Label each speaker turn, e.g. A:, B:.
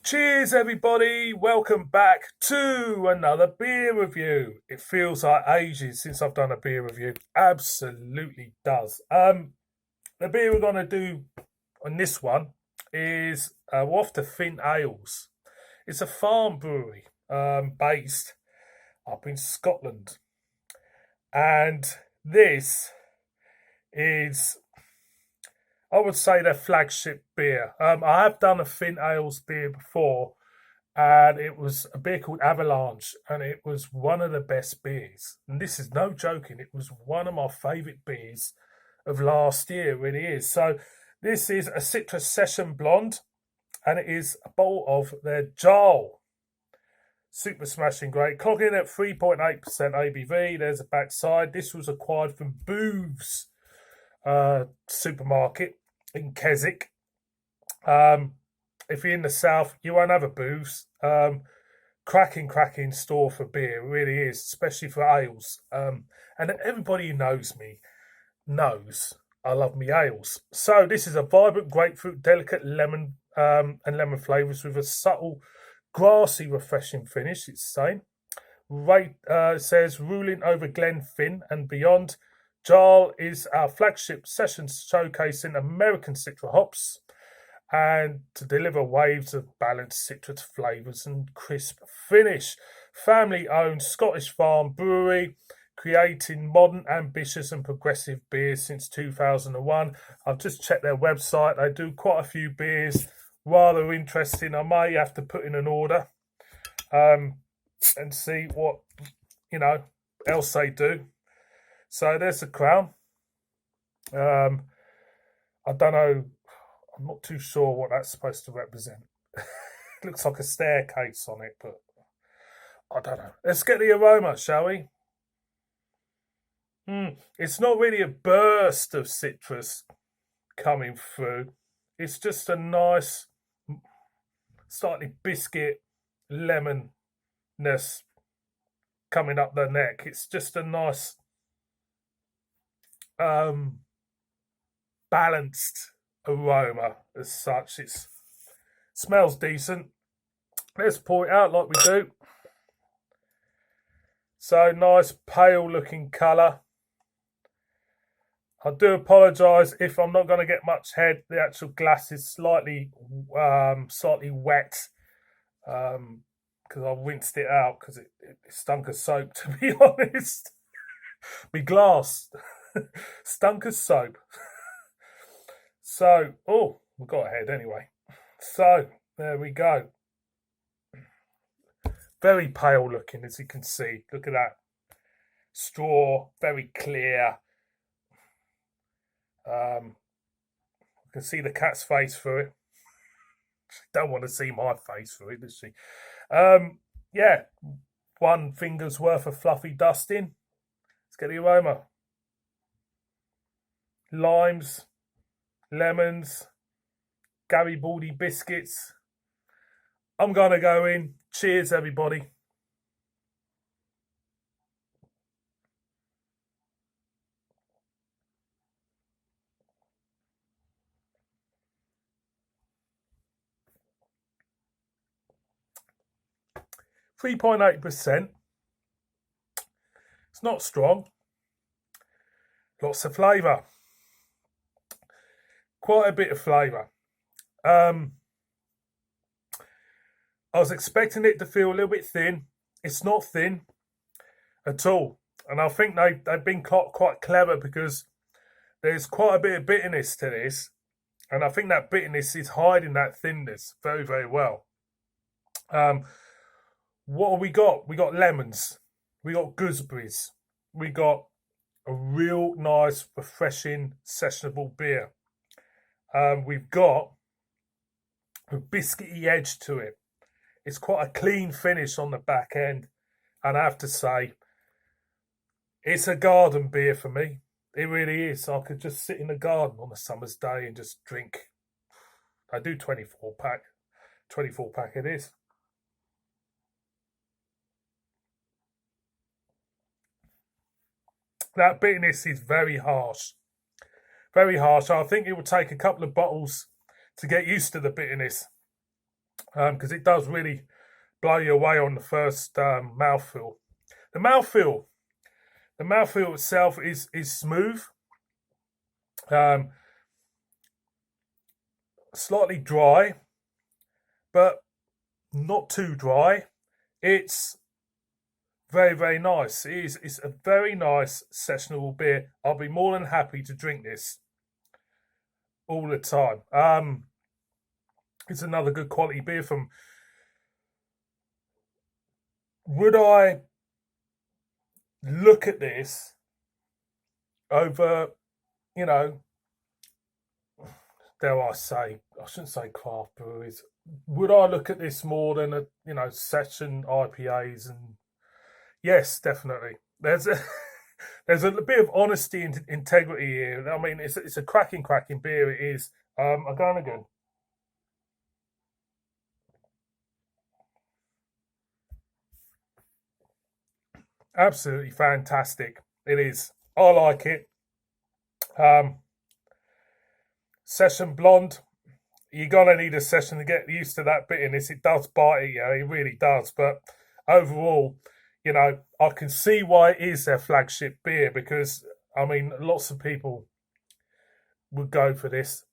A: Cheers, everybody. Welcome back to another beer review. It feels like ages since I've done a beer review. Absolutely does. The beer we're going to do on this one is we're off to Fyne Ales. It's a farm brewery based up in Scotland. And this is, I would say, their flagship beer. I have done a Fyne Ales beer before, and it was a beer called Avalanche, and it was one of the best beers. And this is no joking, it was one of my favourite beers of last year, it really is. So this is a Citrus Session Blonde, and it is a bottle of their Jarl. Super smashing great. Clocking at 3.8% ABV. There's a backside. This was acquired from Booths supermarket in Keswick. If you're in the south, you won't have a Booths. Cracking store for beer. It really is, especially for ales. And everybody who knows me knows I love me ales. So this is a vibrant grapefruit, delicate lemon and lemon flavours with a subtle grassy, refreshing finish. It's saying. It says ruling over Glen Fyne and beyond. Jarl is our flagship session showcasing American citrus hops and to deliver waves of balanced citrus flavours and crisp finish. Family-owned Scottish farm brewery, creating modern, ambitious and progressive beers since 2001. I've just checked their website. They do quite a few beers. Rather interesting. I may have to put in an order and see what else they do. So there's the crown. I don't know. I'm not too sure what that's supposed to represent. It looks like a staircase on it, but I don't know. Let's get the aroma, shall we? It's not really a burst of citrus coming through. It's just a nice, slightly biscuit lemonness coming up the neck. It's just a nice balanced aroma as such. It smells decent. Let's pour it out like we do. So nice pale looking colour. I do apologise if I'm not going to get much head. The actual glass is slightly wet because I rinsed it out because it stunk of soap, to be honest. My glass stunk of soap. So, we got ahead anyway. So, there we go. Very pale looking, as you can see. Look at that. Straw, very clear. You can see the cat's face through it. She don't want to see my face through it, does she? Yeah, one finger's worth of fluffy dusting. Let's get the aroma. Limes, lemons, Garibaldi biscuits. I'm going to go in. Cheers, everybody. .8%. It's not strong. Lots of flavour. Quite a bit of flavour. I was expecting it to feel a little bit thin. It's not thin at all. And I think they've been quite clever because there's quite a bit of bitterness to this. And I think that bitterness is hiding that thinness very, very well. What have we got? We got lemons. We got gooseberries. We got a real nice, refreshing, sessionable beer. We've got a biscuity edge to it. It's quite a clean finish on the back end. And I have to say, it's a garden beer for me. It really is. I could just sit in the garden on a summer's day and just drink. I do 24 pack. 24 pack it is. That bitterness is very harsh. Very harsh. I think it will take a couple of bottles to get used to the bitterness. because it does really blow you away on the first mouthfeel. The mouthfeel, the mouthfeel itself is smooth, um, slightly dry, but not too dry. It's very, very nice. It's a very nice sessionable beer. I'll be more than happy to drink this all the time. It's another good quality beer from. Would I look at this over, you know, dare I say, I shouldn't say craft breweries. Would I look at this more than session IPAs? And yes, definitely. There's a there's a bit of honesty and integrity here. I mean, it's a cracking beer. It is. I'm going again. Absolutely fantastic. It is. I like it. Um, Session blonde. You're gonna need a session to get used to that bitterness. It does bite at you. It really does. But overall, I can see why it is their flagship beer because I mean, lots of people would go for this.